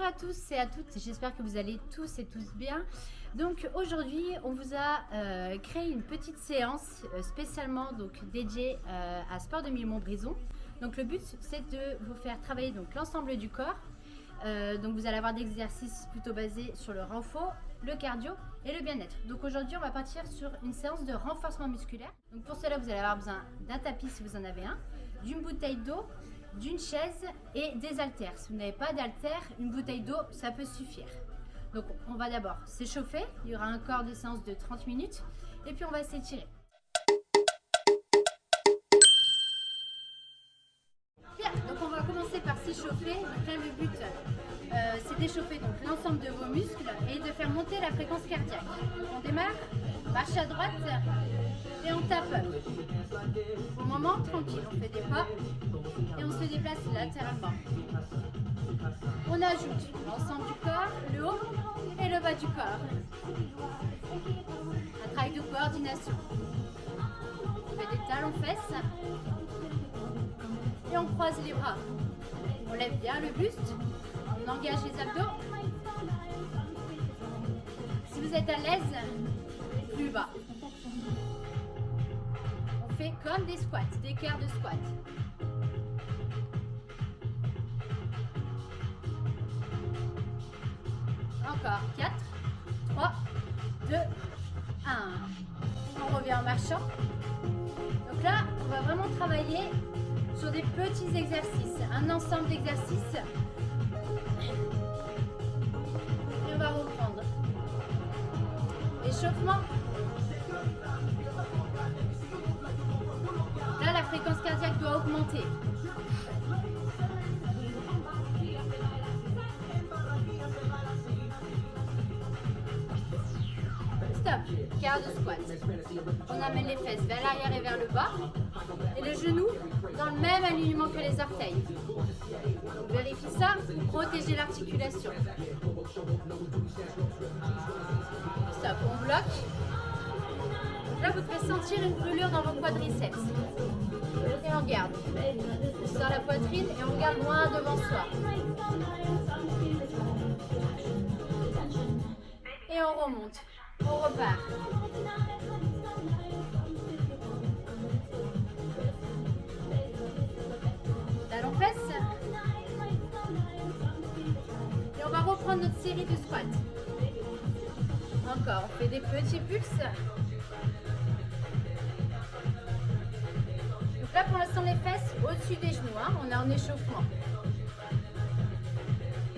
Bonjour à tous et à toutes, j'espère que vous allez tous et tous bien. Donc aujourd'hui on vous a créé une petite séance spécialement dédiée à Sport 2000 Montbrison. Donc le but c'est de vous faire travailler l'ensemble du corps. Donc vous allez avoir des exercices plutôt basés sur le renfort, le cardio et le bien-être. Donc aujourd'hui on va partir sur une séance de renforcement musculaire. Donc pour cela vous allez avoir besoin d'un tapis si vous en avez un, d'une bouteille d'eau, d'une chaise et des haltères. Si vous n'avez pas d'haltères, une bouteille d'eau ça peut suffire. Donc on va d'abord s'échauffer, il y aura un corps de séance de 30 minutes et puis on va s'étirer. Bien, donc on va commencer par s'échauffer. Donc là le but c'est d'échauffer l'ensemble de vos muscles et de faire monter la fréquence cardiaque. Donc on démarre, marche à droite et on tape. Au moment tranquille, on fait des pas et on se déplace latéralement. On ajoute l'ensemble du corps, le haut et le bas du corps. Un travail de coordination. On fait des talons fesses et on croise les bras. On lève bien le buste, on engage les abdos. Si vous êtes à l'aise, plus bas. On fait comme des squats, des quarts de squat. Encore 4, 3, 2, 1. On revient en marchant. Donc là, on va vraiment travailler sur des petits exercices, un ensemble d'exercices. Et on va reprendre. Échauffement. Là, la fréquence cardiaque doit augmenter. Stop, quart de squat. On amène les fesses vers l'arrière et vers le bas. Et le genou dans le même alignement que les orteils. Donc vérifie ça, protégez l'articulation. Stop, on bloque. Donc là, vous devez sentir une brûlure dans vos quadriceps. Et on garde. On sort la poitrine et on regarde loin devant soi. Et on remonte. On repart. Talons fesses. Et on va reprendre notre série de squats. Encore, on fait des petits pulses. Donc là, pour l'instant, les fesses au-dessus des genoux. On est en échauffement.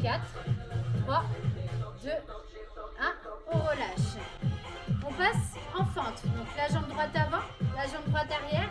4, 3, 2, 1. On relâche. On passe en fente. Donc la jambe droite avant, la jambe droite arrière.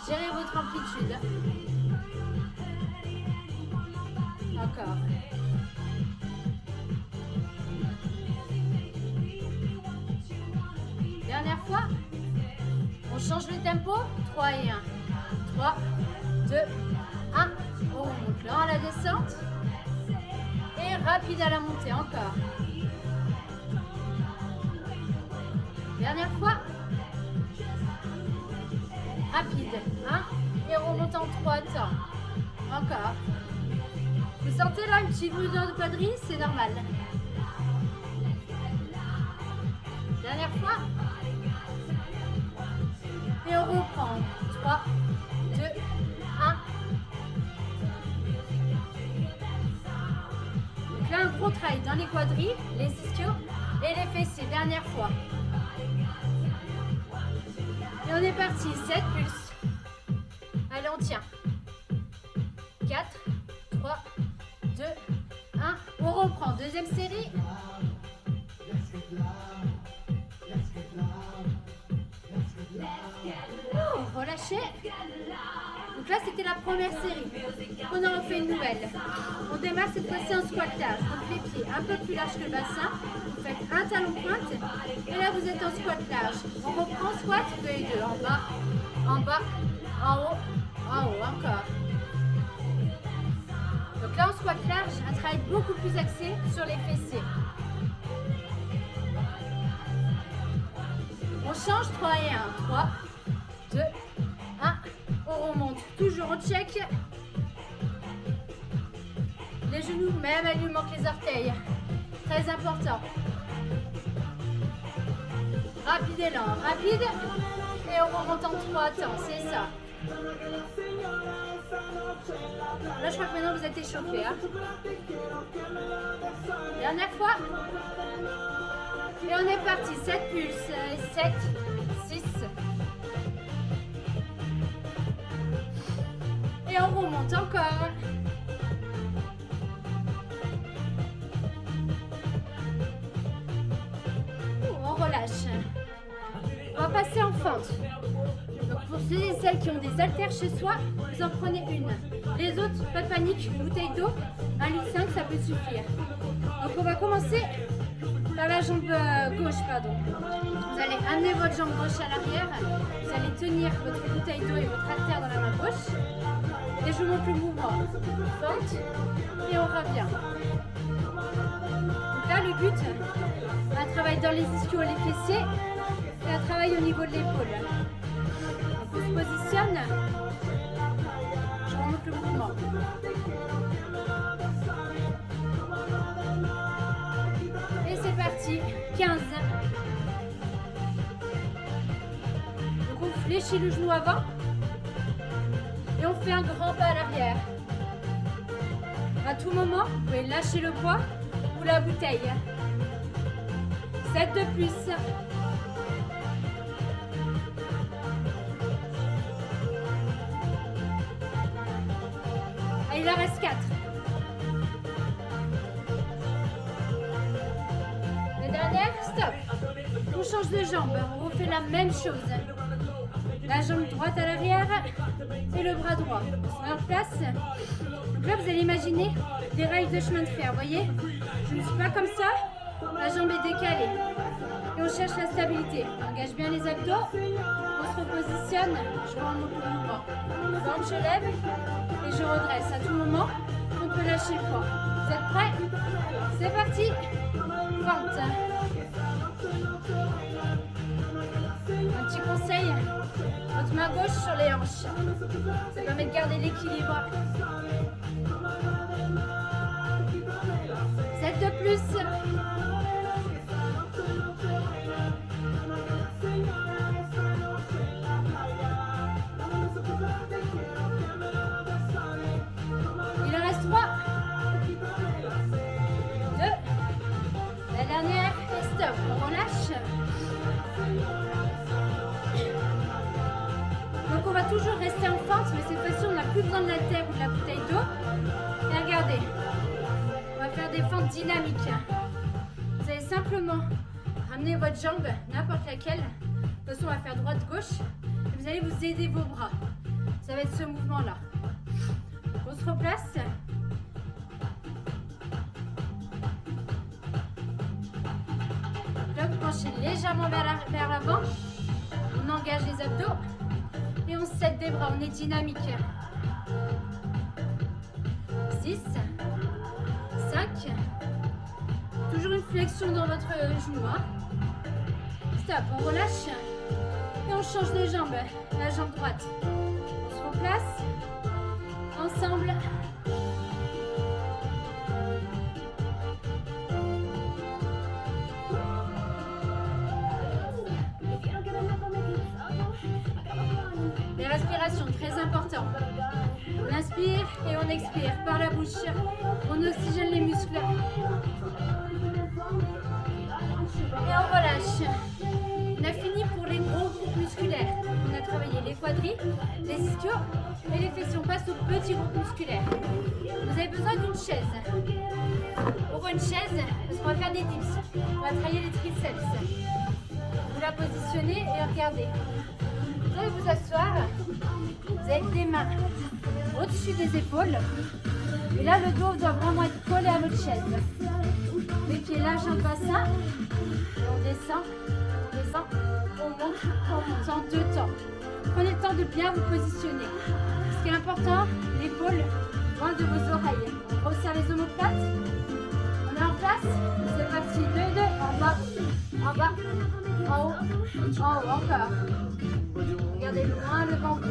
Gérez votre amplitude. tempo. 3 et 1. 3, 2, 1. On remonte lent à la descente. Et rapide à la montée encore. Dernière fois. Rapide. 1. Et on remonte en 3 temps. Encore. Vous sentez là une petite douleur de quadrille? C'est normal. Dernière fois. Et on reprend. 3, 2, 1. Donc là, un gros travail dans les quadrilles, les ischios et les fessiers. Dernière fois. Et on est parti. 7 pulses. Allez, on tient. 4, 3, 2, 1. On reprend. Deuxième série. Relâchez. Donc là, c'était la première série. On en refait une nouvelle. On démarre cette fois-ci en squattage. Donc les pieds un peu plus larges que le bassin. Vous faites un talon pointe. Et là, vous êtes en squat large. On reprend squat 2 et 2. En bas, en haut, en haut. Encore. Donc là, en squat large, un travail beaucoup plus axé sur les fessiers. On change 3 et 1. 3, 2, 1. On remonte. Toujours on check. Les genoux, même elle lui manque les orteils. Très important. Rapide et lent. Rapide. Et on remonte en 3 temps. C'est ça. Là, je crois que maintenant vous êtes échauffé. Hein. Dernière fois. Et on est parti. 7 pulses. 7, 6. Et on remonte encore. On relâche. On va passer en fente. Donc pour ceux et celles qui ont des haltères chez soi, vous en prenez une. Les autres, pas de panique, une bouteille d'eau, 1,5 litre, ça peut suffire. Donc on va commencer par la jambe gauche, pardon. Vous allez amener votre jambe gauche à l'arrière. Vous allez tenir votre bouteille d'eau et votre haltère dans la main gauche. Et je vous montre le mouvement. Fente et on revient. Donc là, le but, un travail dans les ischios et les fessiers et un travail au niveau de l'épaule. On se positionne. Je vous montre le mouvement. Et c'est parti. 15. Donc on fléchit le genou avant. Et on fait un grand pas à l'arrière. À tout moment, vous pouvez lâcher le poids ou la bouteille. 7 de plus. Et il en reste 4. La dernière, stop. On change de jambe. On refait la même chose. La jambe droite à l'arrière et le bras droit. On se met en place. Donc là, vous allez imaginer des rails de chemin de fer. Vous voyez, je ne suis pas comme ça. La jambe est décalée. Et on cherche la stabilité. On engage bien les abdos. On se repositionne. Je remonte le mouvement. Forme, je lève et je redresse. À tout moment, on peut lâcher le poids. Vous êtes prêts? C'est parti. Fente. Un petit conseil. Votre main gauche sur les hanches. Ça permet de garder l'équilibre. 7 de plus. Il en reste 3. 2. La dernière. Et stop. On relâche. Donc on va toujours rester en fente, mais cette fois-ci on n'a plus besoin de la terre ou de la bouteille d'eau. Et regardez, on va faire des fentes dynamiques. Vous allez simplement ramener votre jambe, n'importe laquelle. De toute façon on va faire droite-gauche. Et vous allez vous aider vos bras. Ça va être ce mouvement-là. On se replace. Là vous penchez légèrement vers l'avant. On engage les abdos. 7 des bras, on est dynamique. 6, 5, toujours une flexion dans votre genou. Hein. Stop, on relâche et on change de jambe, la jambe droite. On se replace, ensemble. Les respirations, très important. On inspire et on expire par la bouche. On oxygène les muscles. Et on relâche. On a fini pour les gros groupes musculaires. On a travaillé les quadris, les ischios et les fessiers. On passe aux petits groupes musculaires. Vous avez besoin d'une chaise. Pourquoi une chaise? Parce qu'on va faire des dips. On va travailler les triceps. Vous la positionnez et regardez. Vous allez vous asseoir. Vous avez les mains au-dessus des épaules. Et là, le dos doit vraiment être collé à votre chaise. Les pieds larges en bassin. On descend, on monte en 2 temps. Prenez le temps de bien vous positionner. Ce qui est important, l'épaule loin de vos oreilles. On resserre les omoplates. On est en place. C'est parti. 2 et 2. En bas, en haut, encore. Regardez loin le ventre.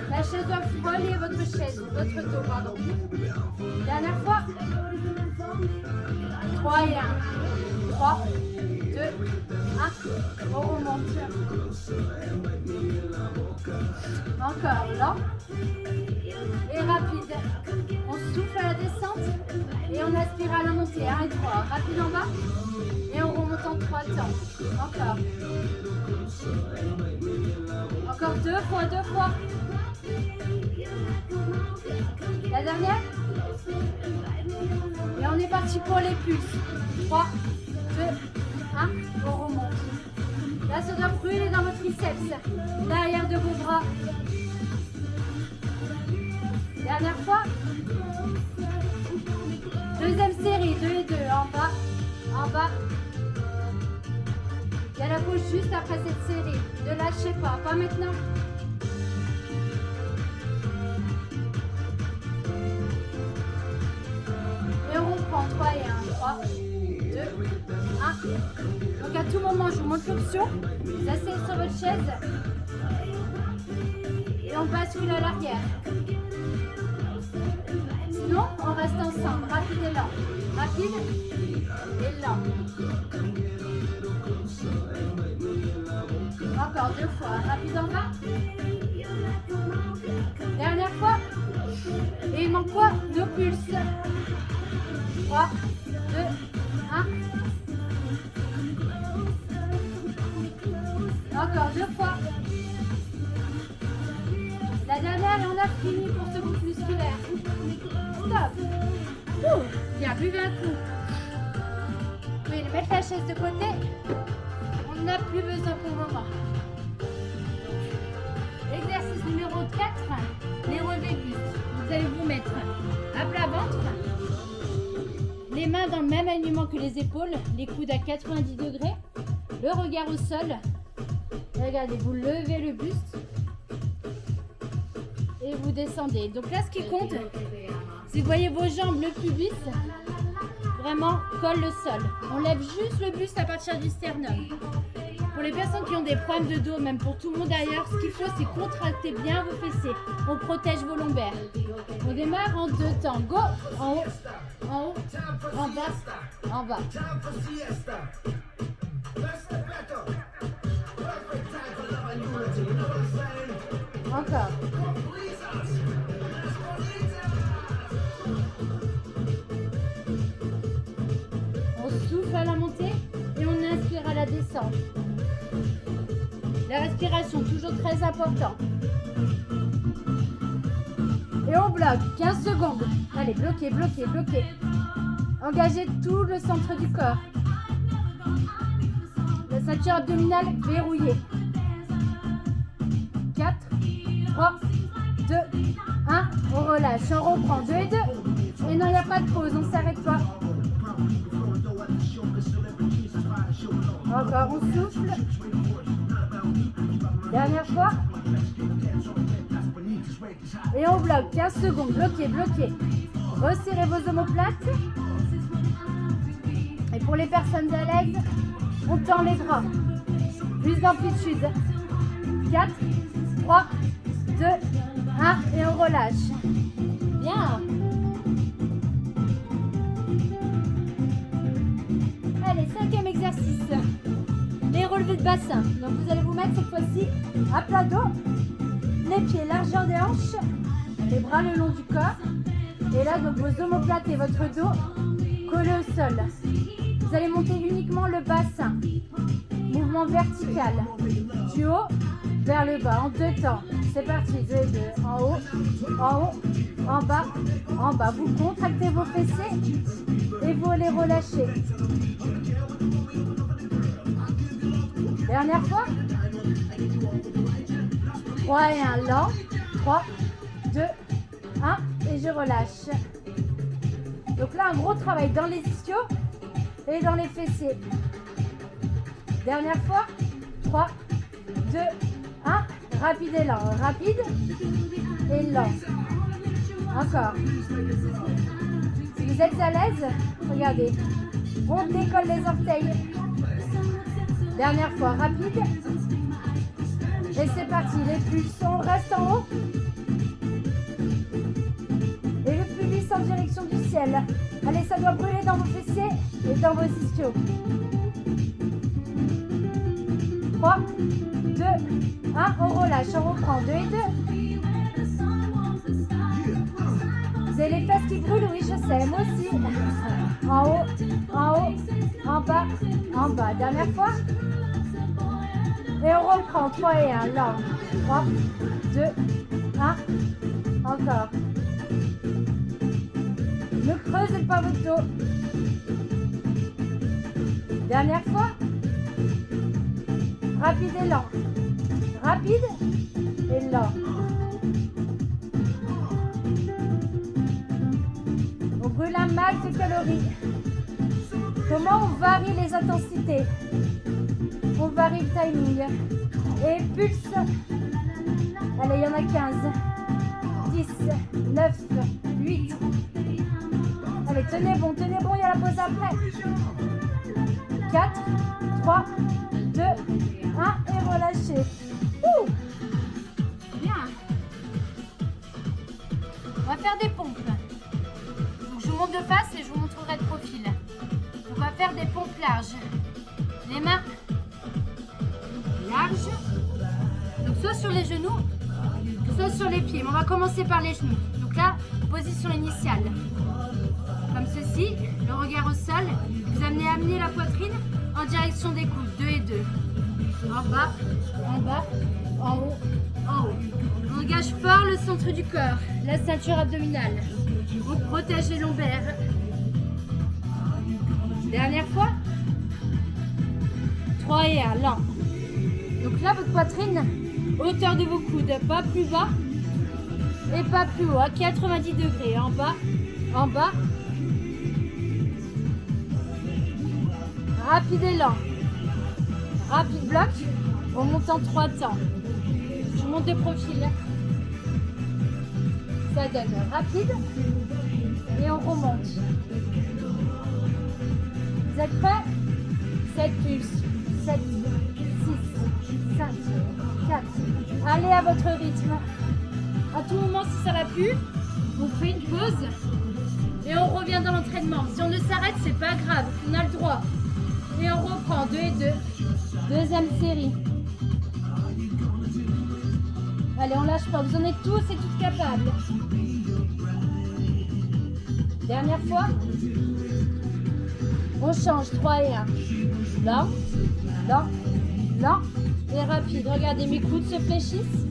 La chaise doit frôler votre chaise, votre dos, pardon. Dernière fois. 3 et 1. 3, 2, 1. On remonte. Encore lent et rapide. On souffle à la descente et on aspire à la montée. 1 et 3. Rapide en bas et on remonte en 3 temps. Encore. Encore 2 fois, 2 fois. La dernière. Et on est parti pour les pulses. 3, 2, 1. On remonte. Là, ça doit brûler dans votre triceps. L'arrière de vos bras. Dernière fois. Deuxième série. 2 et 2. En bas. En bas. Il y a la pause juste après cette série. Ne lâchez pas. Pas maintenant. Et on reprend 3 et 1. 3, 2, 1. Donc à tout moment, je vous montre l'option. Vous asseyez sur votre chaise. Et on bascule à l'arrière. Sinon, on reste ensemble. Rapide et lent. Rapide et lent. Encore 2 fois. Rapide en bas. Dernière fois. Et il manque quoi? Nos pulses. 3, 2, 1. Encore 2 fois. La dernière et on a fini pour ce groupe musculaire. Stop. Bien, buvez un coup. Vous pouvez mettre la chaise de côté. On n'a plus besoin pour le moment. Exercice numéro 4, les relevés bustes. Vous allez vous mettre à plat ventre, les mains dans le même alignement que les épaules, les coudes à 90 degrés, le regard au sol. Regardez, vous levez le buste et vous descendez. Donc là, ce qui compte, c'est que vous voyez vos jambes, le pubis, vraiment colle le sol. On lève juste le buste à partir du sternum. Pour les personnes qui ont des problèmes de dos, même pour tout le monde d'ailleurs, ce qu'il faut, c'est contracter bien vos fessiers. On protège vos lombaires. On démarre en 2 temps. Go! En haut, en bas, en bas. Encore. On souffle à la montée et on inspire à la descente. La respiration, toujours très important. Et on bloque 15 secondes. Allez, bloquez, bloquez, bloquez. Engagez tout le centre du corps. La ceinture abdominale verrouillée. 4, 3, 2, 1. On relâche, on reprend 2 et 2. Et non, il n'y a pas de pause, on ne s'arrête pas. Encore, on souffle. Dernière fois. Et on bloque. 15 secondes. Bloquez, bloquez. Resserrez vos omoplates. Et pour les personnes à l'aise, on tend les bras. Plus d'amplitude. 4, 3, 2, 1. Et on relâche. Bien. Allez, 5e exercice. Les relevés de bassin. Donc vous allez vous mettre cette fois-ci à plat dos. Les pieds largeur des hanches. Les bras le long du corps. Et là, donc vos omoplates et votre dos collés au sol. Vous allez monter uniquement le bassin. Mouvement vertical. Du haut vers le bas en 2 temps. C'est parti. 2 et 2. En haut, en bas, en bas. Vous contractez vos fessiers et vous les relâchez. Dernière fois. 3 et 1. Lent. 3, 2, 1. Et je relâche. Donc là, un gros travail dans les ischios et dans les fessiers. Dernière fois. 3, 2, 1. Rapide et lent. Rapide et lent. Encore. Si vous êtes à l'aise, regardez. On décolle les orteils. Dernière fois. Rapide. Et c'est parti. Les pulses, on reste en haut. Et le pubis en direction du ciel. Allez, ça doit brûler dans vos fessiers et dans vos ischios. 3, 2, 1. On relâche, on reprend. 2 et 2. Vous avez les fesses qui brûlent, oui, je sais. Moi aussi. En haut, en bas, en bas. Dernière fois. Et on reprend. 3 et 1. Lent. 3, 2, 1. Encore. Ne creusez pas votre dos. Dernière fois. Rapide et lent. Rapide et lent. On brûle un max de calories. Comment on varie les intensités? On varie le timing. Et pulse. Allez, il y en a 15. 10, 9, 8. Allez, tenez bon, il y a la pause après. 4, 3, 2, 1 et relâchez. Ouh. Bien. On va faire des pompes. Donc, je vous montre de face et je vous montrerai de profil. On va faire des pompes larges. Les mains larges. Donc soit sur les genoux, soit sur les pieds. Mais on va commencer par les genoux. Donc là, position initiale. Comme ceci, le regard au sol. Vous amenez la poitrine en direction des coudes. 2 et 2. En bas, en haut, en haut. On engage fort le centre du corps, la ceinture abdominale. On protège les lombaires. Dernière fois. 3 et 1, lent. Donc là, votre poitrine, hauteur de vos coudes, pas plus bas et pas plus haut, à 90 degrés. En bas, rapide et lent. Rapide bloc, on monte en 3 temps. Je monte de profil. Ça donne rapide et on remonte. Vous êtes prêts? 7 pulses, 7, 6, 5, 4. Allez à votre rythme. À tout moment, si ça va plus, on fait une pause et on revient dans l'entraînement. Si on ne s'arrête, c'est pas grave, on a le droit. Et on reprend 2 et 2. Deuxième série. Allez, on lâche pas, vous en êtes tous et toutes capables. Dernière fois. On change, 3 et 1. Lent, lent, lent et rapide. Regardez, mes coudes se fléchissent.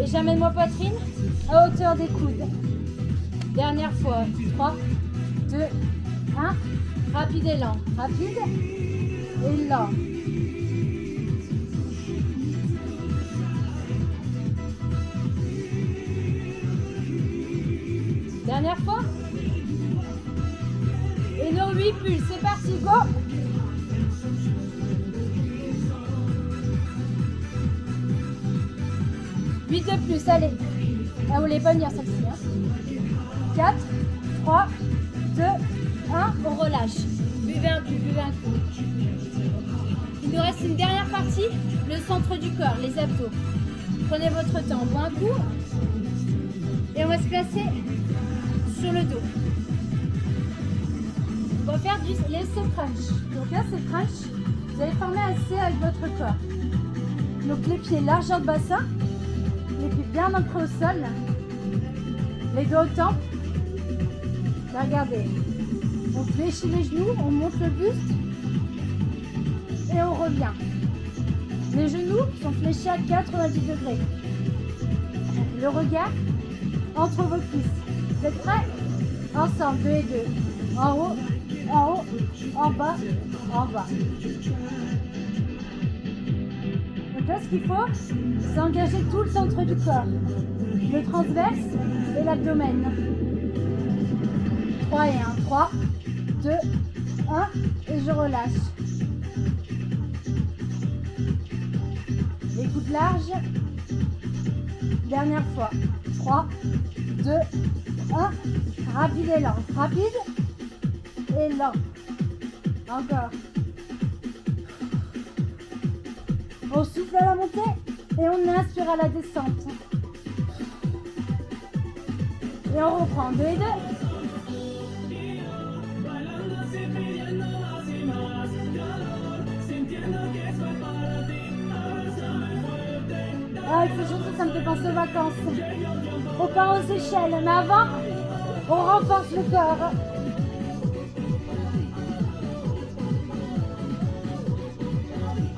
Et j'amène ma poitrine à hauteur des coudes. Dernière fois, 3, 2, 1. Rapide et lent. Rapide et lent. Dernière fois. Et nos 8 pulses. C'est parti, go! de plus, allez. Ah, vous voulez pas venir celle-ci. Hein. 4, 3, 2, 1, on relâche. Buvez un coup, buvez un coup. Il nous reste une dernière partie, le centre du corps, les abdos. Prenez votre temps, on boit un coup. Et on va se placer sur le dos. On va faire du l'essai crunch. Donc là, c'est crunch. Vous allez former un C avec votre corps. Donc les pieds largeur de bassin, les pieds bien ancrés au sol, les dos au temple. Là, regardez, on fléchit les genoux, on monte le buste et on revient. Les genoux sont fléchis à 90 degrés. Le regard entre vos cuisses. Vous êtes prêts? Ensemble, 2 et 2. En haut, en bas, en bas. Donc là, ce qu'il faut, c'est engager tout le centre du corps. Le transverse et l'abdomen. 3 et 1. 3, 2, 1 et je relâche. Les coudes larges. Dernière fois. 3, 2, 1. Rapide et lent. Rapide et lent. Encore. On souffle à la montée et on inspire à la descente. Et on reprend 2 et 2. Ah, il fait chaud, ça me fait penser aux vacances. On part aux Seychelles, mais avant, on renforce le corps.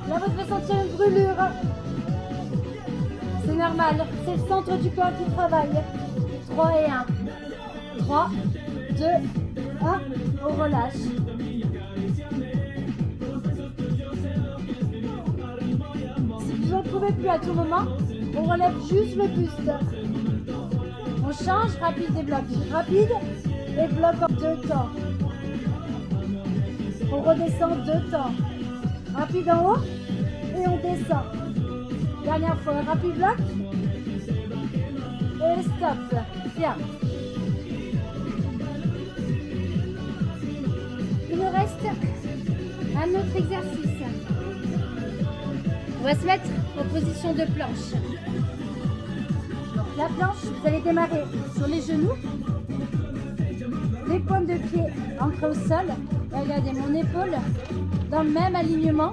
Là, vous devez sentir une brûlure. C'est normal, c'est le centre du corps qui travaille. 3 et 1. 3, 2, 1, on relâche. Si vous n'en pouvez plus à tout moment, on relève juste le buste. On change, rapide et bloc. Rapide et bloc en 2 temps. On redescend 2 temps. Rapide en haut et on descend. Dernière fois, rapide bloc. Et stop. Bien. Il nous reste un autre exercice. On va se mettre en position de planche. Donc la planche, vous allez démarrer sur les genoux, les paumes de pied ancrées au sol. Et regardez mon épaule dans le même alignement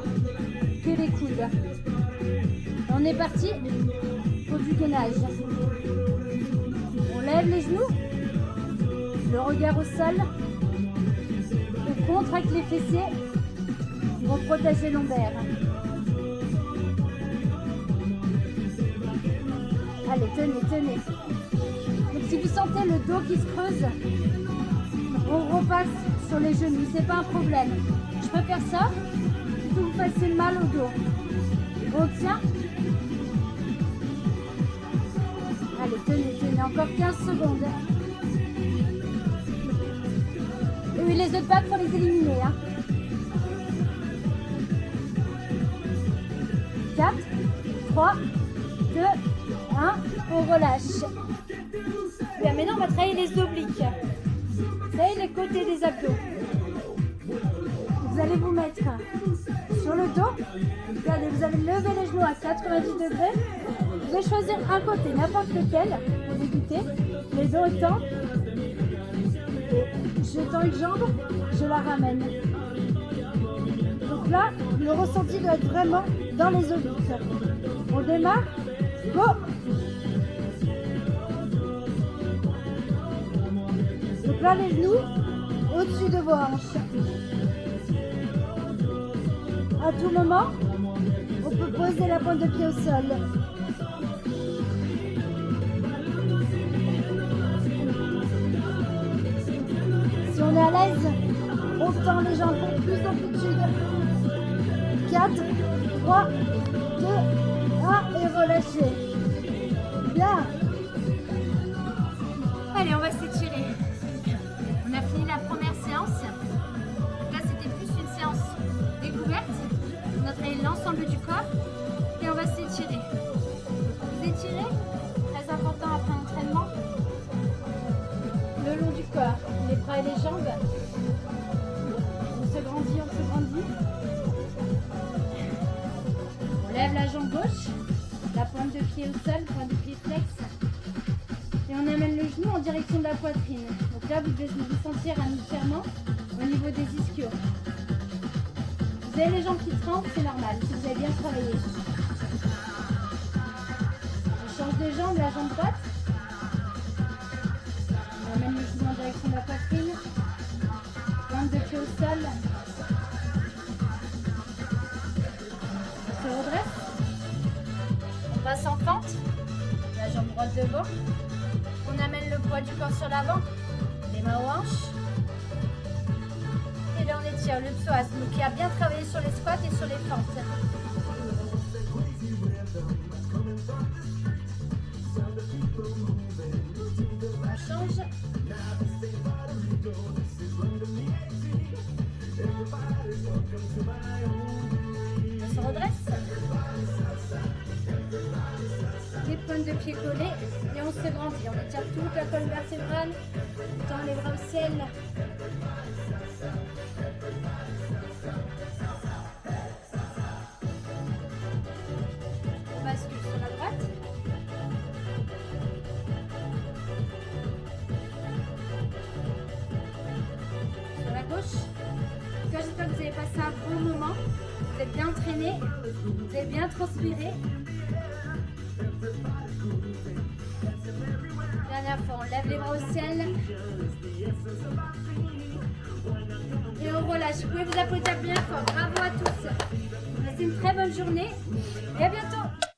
que les coudes. On est parti pour du gainage. On lève les genoux, le regard au sol, on contracte les fessiers pour protéger les lombaires. Allez, tenez, tenez. Donc si vous sentez le dos qui se creuse, on repasse sur les genoux, c'est pas un problème. Je peux faire ça, si vous fassiez mal au dos. On tient. Allez, tenez, tenez, encore 15 secondes. Et oui, les autres bagues, il faut les éliminer. 4, 3, 2, 1, on relâche. Bien, maintenant, on va travailler les obliques. Vous savez, les côtés des abdos. Vous allez vous mettre sur le dos. Regardez, vous allez lever les genoux à 90 degrés. Vous allez choisir un côté, n'importe lequel, pour débuter. Les dos étant. Je tends une jambe, je la ramène. Donc là, le ressenti doit être vraiment dans les obliques. On démarre. Go! Donc là, les genoux au-dessus de vos hanches. À tout moment, on peut poser la pointe de pied au sol. Si on est à l'aise, on tend les jambes pour plus d'amplitude. 4, 3, 2, 1 et relâchez. Bien. Allez, on va s'étirer. On a fini la première séance. Là, c'était plus une séance découverte. On a travaillé l'ensemble du corps et on va s'étirer. Vous étirez étirez les jambes. On se grandit, on se grandit. On lève la jambe gauche, la pointe de pied au sol, pointe de pied flex. Et on amène le genou en direction de la poitrine. Donc là, vous devez vous sentir un étirement au niveau des ischios. Vous avez les jambes qui tremblent, c'est normal, si vous avez bien travaillé. On change de jambe, la jambe droite. On amène le genou en direction de la poitrine. Pointe de pied au sol. On se redresse. On passe en fente. La jambe droite devant. On amène le poids du corps sur l'avant. Les mains aux hanches. Et là on étire le psoas, donc qui a bien travaillé sur les squats et sur les fentes. On change. On se redresse. Les pointes de pied collées et on se grandit. On étire toute la colonne vertébrale, on tend les bras au ciel. On bascule sur la droite. Sur la gauche. En tout cas, j'espère que vous avez passé un bon moment. Vous êtes bien entraîné, vous avez bien transpiré. Dernière fois, on lève les bras au ciel. Et on relâche. Vous pouvez vous applaudir bien fort. Bravo à tous. Passez une très bonne journée et à bientôt.